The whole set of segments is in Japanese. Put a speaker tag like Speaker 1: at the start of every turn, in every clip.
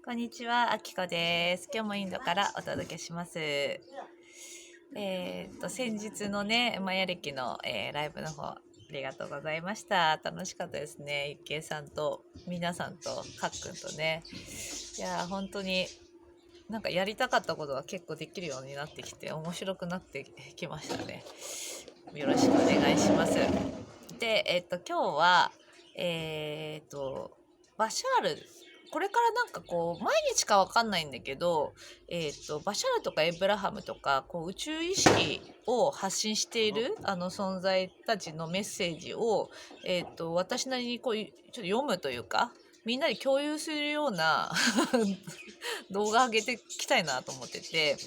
Speaker 1: こんにちは、あきこです。今日もインドからお届けします。先日のね、マヤ歴の、ライブの方、ありがとうございました。楽しかったですね。ゆっけいさんと、皆さんと、かっくんとね。いやー、本当になんかやりたかったことが結構できるようになってきて、面白くなってきましたね。よろしくお願いします。で、今日は、えっと、バシャール、これからなんかこう、毎日かわかんないんだけど、バシャールとかエイブラハムとか、こう、宇宙意識を発信している、存在たちのメッセージを、私なりにこう、ちょっと読むというか、みんなで共有するような動画上げていきたいなと思ってて、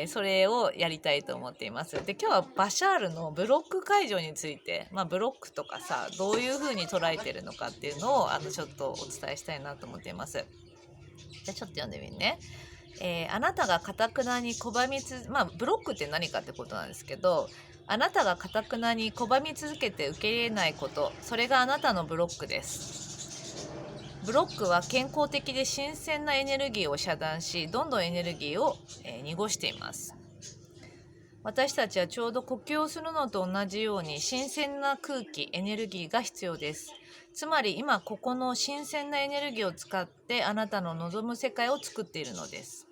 Speaker 1: それをやりたいと思っています。で、今日はバシャールのブロック解除について、ブロックとかさ、どういう風に捉えてるのかっていうのを、ちょっとお伝えしたいなと思っています。じゃあちょっと読んでみるね。あなたが堅くなに拒みつ、ブロックって何かってことなんですけど、あなたが堅くなに拒み続けて受け入れないこと、それがあなたのブロックです。ブロックは健康的で新鮮なエネルギーを遮断し、どんどんエネルギーを、濁しています。私たちはちょうど呼吸をするのと同じように新鮮な空気、エネルギーが必要です。つまり今ここの新鮮なエネルギーを使ってあなたの望む世界を作っているのです。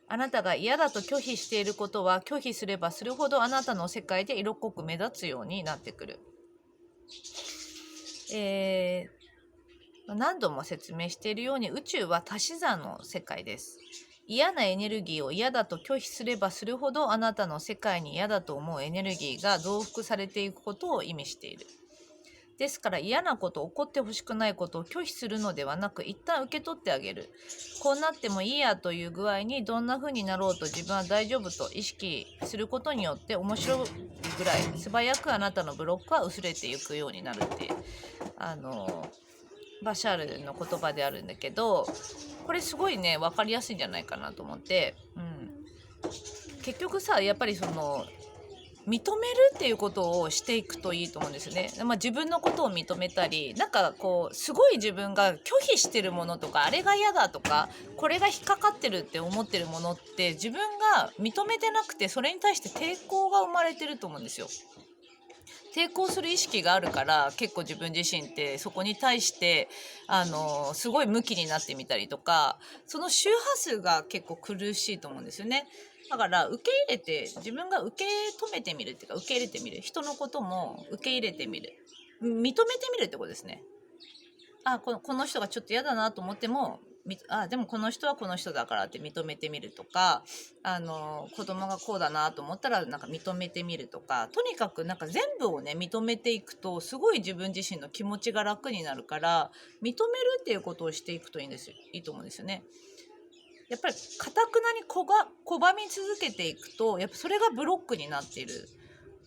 Speaker 1: あなたが嫌だと拒否していることは拒否すればするほどあなたの世界で色濃く目立つようになってくる。何度も説明しているように宇宙は足し算の世界です。嫌なエネルギーを嫌だと拒否すればするほどあなたの世界に嫌だと思うエネルギーが増幅されていくことを意味している。ですから嫌なこと、起こってほしくないことを拒否するのではなく一旦受け取ってあげる。こうなってもいいやという具合にどんな風になろうと自分は大丈夫と意識することによって面白いぐらい素早くあなたのブロックは薄れていくようになるっていう。バシャールの言葉であるんだけど、これすごいね分かりやすいんじゃないかなと思って、結局さやっぱりその認めるっていうことをしていくといいと思うんですよね。自分のことを認めたり、なんかこうすごい自分が拒否してるものとか、あれが嫌だとか、これが引っかかってるって思ってるものって自分が認めてなくて、それに対して抵抗が生まれてると思うんですよ。抵抗する意識があるから結構自分自身ってそこに対してすごいムキになってみたりとか、その周波数が結構苦しいと思うんですよね。だから受け入れて、自分が受け止めてみるっていうか、受け入れてみる、人のことも受け入れてみる、認めてみるってことですね。この人がちょっと嫌だなと思っても、でもこの人はこの人だからって認めてみるとか、子供がこうだなと思ったらなんか認めてみるとか、とにかくなんか全部をね認めていくとすごい自分自身の気持ちが楽になるから、認めるっていうことをしていくといいんですよ、いいと思うんですよね。やっぱり堅くなに拒み続けていくと、やっぱそれがブロックになっている。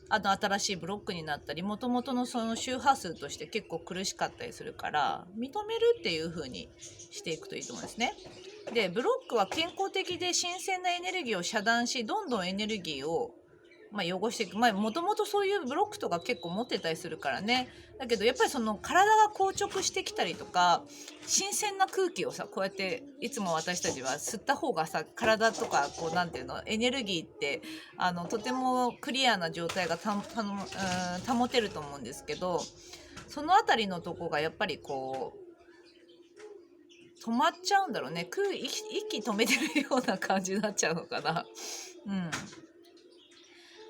Speaker 1: 新しいブロックになったり、もともとのその周波数として結構苦しかったりするから、認めるっていう風にしていくといいと思うんですね。で、ブロックは健康的で新鮮なエネルギーを遮断し、どんどんエネルギーを汚していく。もともとそういうブロックとか結構持ってたりするからね。だけどやっぱりその体が硬直してきたりとか、新鮮な空気をさ、こうやっていつも私たちは吸った方がさ、体とかこうなんていうの、エネルギーってとてもクリアな状態が保てると思うんですけど、そのあたりのとこがやっぱりこう止まっちゃうんだろうね。息止めてるような感じになっちゃうのかな。うん。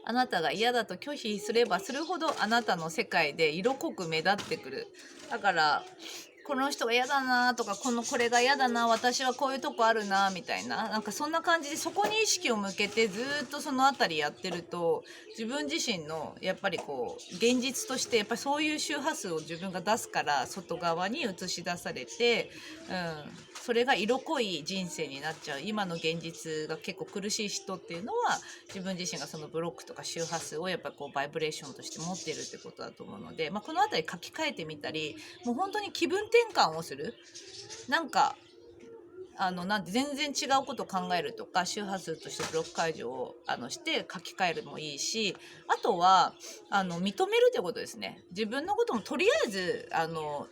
Speaker 1: あなたが嫌だと拒否すればするほどあなたの世界で色濃く目立ってくる。だからこの人が嫌だなとか、これが嫌だな、私はこういうとこあるなみたいな、なんかそんな感じでそこに意識を向けてずっとそのあたりやってると、自分自身のやっぱりこう現実としてやっぱりそういう周波数を自分が出すから外側に映し出されて、それが色濃い人生になっちゃう。今の現実が結構苦しい人っていうのは、自分自身がそのブロックとか周波数をやっぱこうバイブレーションとして持っているってことだと思うので、この辺り書き換えてみたり、もう本当に気分転換をする。なんかなんて全然違うことを考えるとか、周波数としてブロック解除をして書き換えるもいいし、あとは認めるってことですね。自分のこともとりあえず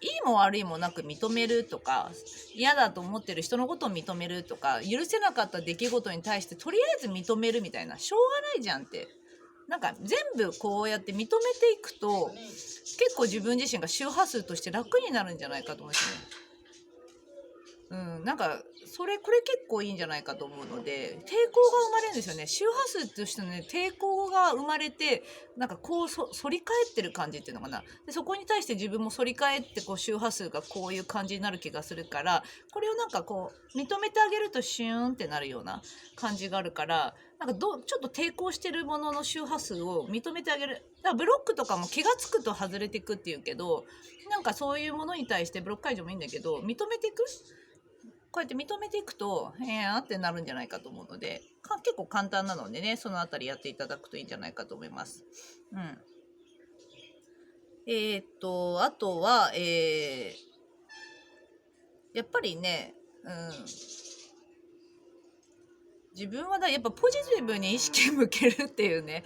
Speaker 1: いいも悪いもなく認めるとか、嫌だと思ってる人のことを認めるとか、許せなかった出来事に対してとりあえず認めるみたいな、しょうがないじゃんって。なんか全部こうやって認めていくと結構自分自身が周波数として楽になるんじゃないかと思うんですよね。なんかこれ結構いいんじゃないかと思うので、抵抗が生まれるんですよね。周波数としてのね、抵抗が生まれて、なんかこう反り返ってる感じっていうのかな。でそこに対して自分も反り返って、こう周波数がこういう感じになる気がするから、これをなんかこう認めてあげるとシューンってなるような感じがあるから、なんかちょっと抵抗してるものの周波数を認めてあげる。だからブロックとかも気が付くと外れていくっていうけど、なんかそういうものに対してブロック解除もいいんだけど、認めていく、こうやって認めていくとへーってなるんじゃないかと思うので、結構簡単なのでね、そのあたりやっていただくといいんじゃないかと思います。あとは、やっぱりね、自分はやっぱポジティブに意識向けるっていうね、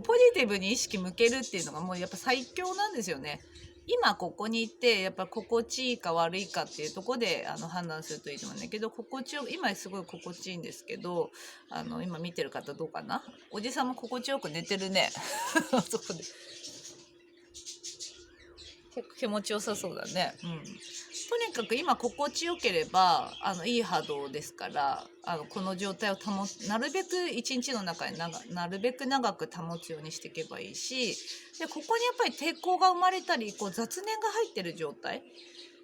Speaker 1: ポジティブに意識向けるっていうのがもうやっぱ最強なんですよね。今ここに行ってやっぱ心地いいか悪いかっていうところで判断するといいと思うんだけど、今すごい心地いいんですけど、今見てる方どうかな、おじさんも心地よく寝てるねそこで結構気持ちよさそうだね。とにかく今心地よければいい波動ですから、この状態をなるべく一日の中になるべく長く保つようにしていけばいいし、でここにやっぱり抵抗が生まれたり、こう雑念が入ってる状態、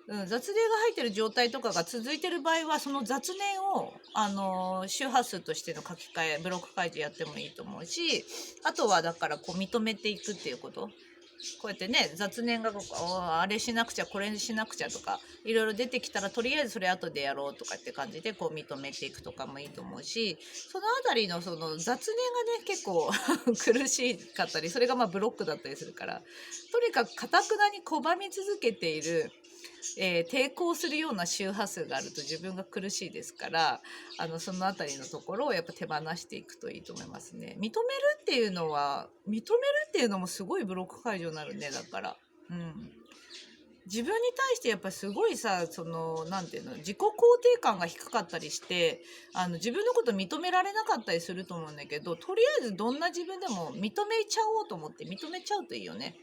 Speaker 1: 雑念が入ってる状態とかが続いてる場合は、その雑念を周波数としての書き換え、ブロック解除やってもいいと思うし、あとはだからこう認めていくっていうこと。こうやってね、雑念があれしなくちゃこれしなくちゃとかいろいろ出てきたら、とりあえずそれ後でやろうとかって感じでこう認めていくとかもいいと思うし、そのあたりのその雑念がね結構苦しかったり、それがまあブロックだったりするから、とにかくかたくなに拒み続けている、抵抗するような周波数があると自分が苦しいですから、そのあたりのところをやっぱ手放していくといいと思いますね。認めるっていうのもすごいブロック解除になるね。だから、自分に対してやっぱすごいさ、なんていうの、自己肯定感が低かったりして、自分のこと認められなかったりすると思うんだけど、とりあえずどんな自分でも認めちゃおうと思って認めちゃうといいよね。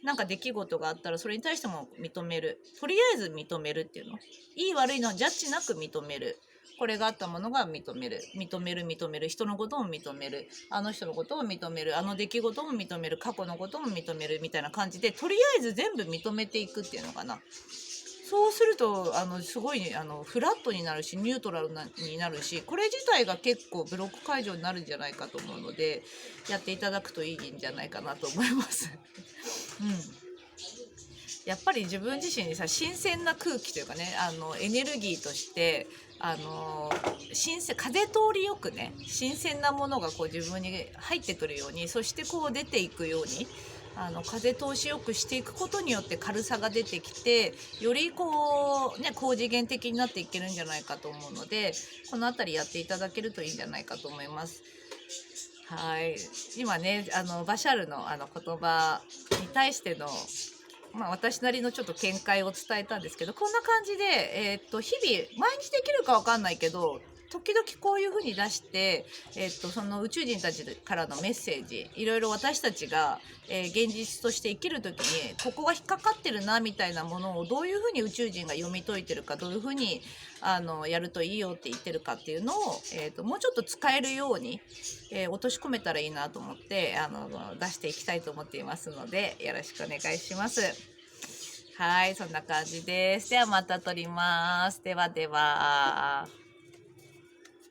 Speaker 1: なんか出来事があったらそれに対しても認める。とりあえず認めるっていうの。いい悪いのジャッジなく認める。これがあったものが認める。認める。人のことも認める。あの人のことを認める。あの出来事も認める。過去のことも認める。みたいな感じで、とりあえず全部認めていくっていうのかな。そうするとすごいフラットになるし、ニュートラルになるし、これ自体が結構ブロック解除になるんじゃないかと思うので、やっていただくといいんじゃないかなと思いますやっぱり自分自身にさ、新鮮な空気というかね、エネルギーとして風通りよくね、新鮮なものがこう自分に入ってくるように、そしてこう出ていくように風通しよくしていくことによって軽さが出てきて、よりこうね高次元的になっていけるんじゃないかと思うので、この辺りやっていただけるといいんじゃないかと思います。はい、今ねバシャルの言葉に対しての私なりのちょっと見解を伝えたんですけど、こんな感じで、日々毎日できるかわかんないけど、時々こういう風に出して、その宇宙人たちからのメッセージ、いろいろ私たちが、現実として生きる時にここが引っかかってるなみたいなものをどういう風に宇宙人が読み解いてるか、どういう風にやるといいよって言ってるかっていうのを、もうちょっと使えるように、落とし込めたらいいなと思って出していきたいと思っていますので、よろしくお願いします。はい、そんな感じです。ではまた撮ります。ではでは。